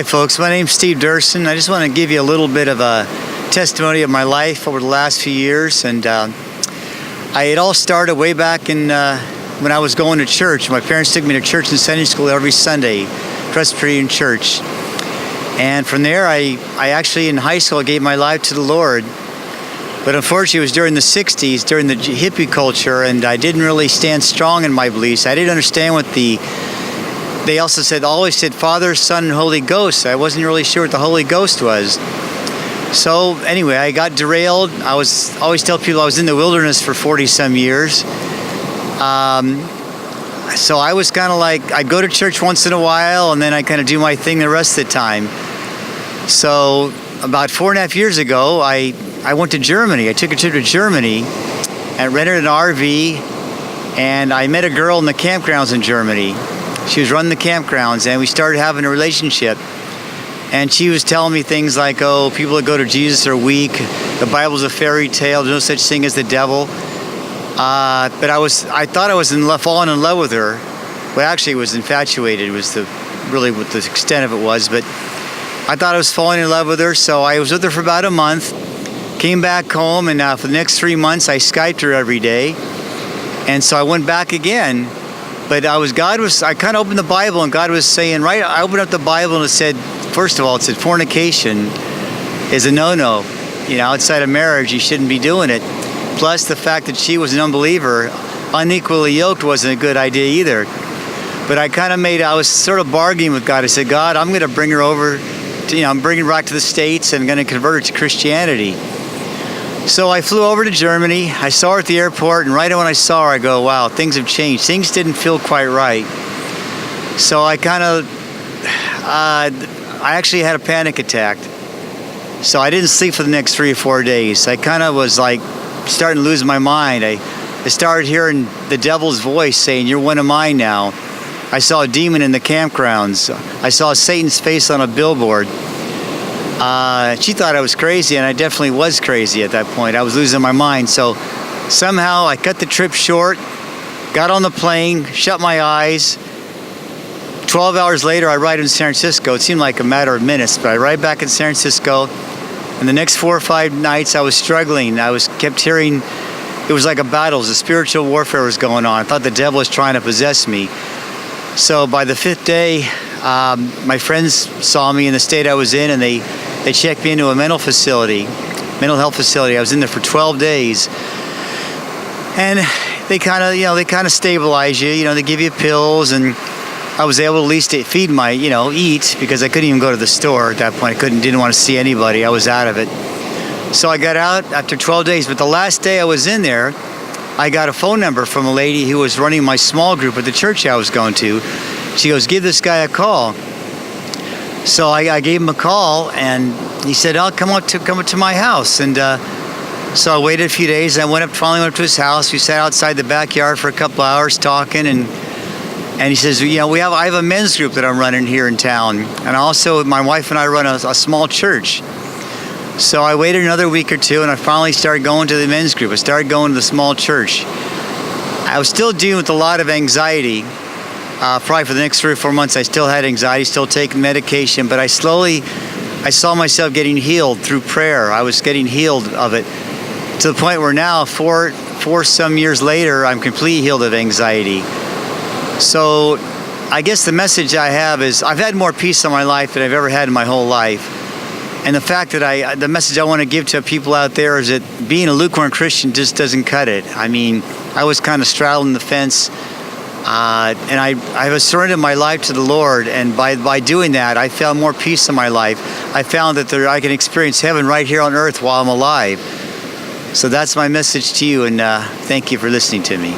Hi folks, my name's Steve Duerson. I just want to give you a little bit of a testimony of my life over the last few years. And it all started way back in when I was going to church. My parents took me to church and Sunday school every Sunday, Presbyterian church. And from there, I actually in high school gave my life to the Lord. But unfortunately, it was during the 60s, during the hippie culture, and I didn't really stand strong in my beliefs. I didn't understand what they also always said Father, Son, and Holy Ghost. I wasn't really sure what the Holy Ghost was. So anyway, I got derailed. I always tell people I was in the wilderness for 40-some years. So I was kind of like, I'd go to church once in a while, and then I kind of do my thing the rest of the time. So about 4.5 years ago, I went to Germany. I took a trip to Germany and rented an RV, and I met a girl in the campgrounds in Germany. She was running the campgrounds, and we started having a relationship. And she was telling me things like, oh, people that go to Jesus are weak. The Bible's a fairy tale. There's no such thing as the devil. But I thought I was falling in love with her. Well, actually, I was infatuated. Was really what the extent of it was. But I thought I was falling in love with her. So I was with her for about a month. Came back home, and for the next 3 months, I Skyped her every day. And so I went back again. But I kind of opened the Bible, and God was saying, right, I opened up the Bible, and it said, first of all, it said fornication is a no-no. You know, outside of marriage, you shouldn't be doing it. Plus the fact that she was an unbeliever, unequally yoked wasn't a good idea either. But I was sort of bargaining with God. I said, God, I'm going to bring her over, I'm bringing her back to the States, and I'm going to convert her to Christianity. So I flew over to Germany. I saw her at the airport, and right when I saw her, I go, wow, things have changed. Things didn't feel quite right. So I actually had a panic attack. So I didn't sleep for the next 3 or 4 days. I kind of was like starting to lose my mind. I started hearing the devil's voice saying, you're one of mine now. I saw a demon in the campgrounds. I saw Satan's face on a billboard. She thought I was crazy, and I definitely was crazy at that point. I was losing my mind. So somehow I cut the trip short, got on the plane, shut my eyes. 12 hours later, I arrived in San Francisco. It seemed like a matter of minutes, but I arrived back in San Francisco. And the next 4 or 5 nights, I was struggling. Kept hearing, it was like a battle. It was a spiritual warfare was going on. I thought the devil was trying to possess me. So by the 5th day, my friends saw me in the state I was in, and they checked me into a mental health facility. I was in there for 12 days. And they kind of stabilize you. They give you pills, and I was able to at least feed eat, because I couldn't even go to the store at that point. Didn't want to see anybody. I was out of it. So I got out after 12 days. But the last day I was in there, I got a phone number from a lady who was running my small group at the church I was going to. She goes, give this guy a call. So I gave him a call, and he said, I'll come up to my house. And so I waited a few days. I finally went up to his house. We sat outside the backyard for a couple hours talking, and he says, I have a men's group that I'm running here in town. And also, my wife and I run a small church. So I waited another week or two, and I finally started going to the men's group. I started going to the small church. I was still dealing with a lot of anxiety. Probably for the next 3 or 4 months, I still had anxiety, still taking medication. But I saw myself getting healed through prayer. I was getting healed of it to the point where now, four some years later, I'm completely healed of anxiety. So I guess the message I have is I've had more peace in my life than I've ever had in my whole life. And the fact that the message I want to give to people out there is that being a lukewarm Christian just doesn't cut it. I mean, I was kind of straddling the fence, and I surrendered my life to the Lord. And by doing that, I found more peace in my life. I found that I can experience heaven right here on earth while I'm alive. So that's my message to you, and thank you for listening to me.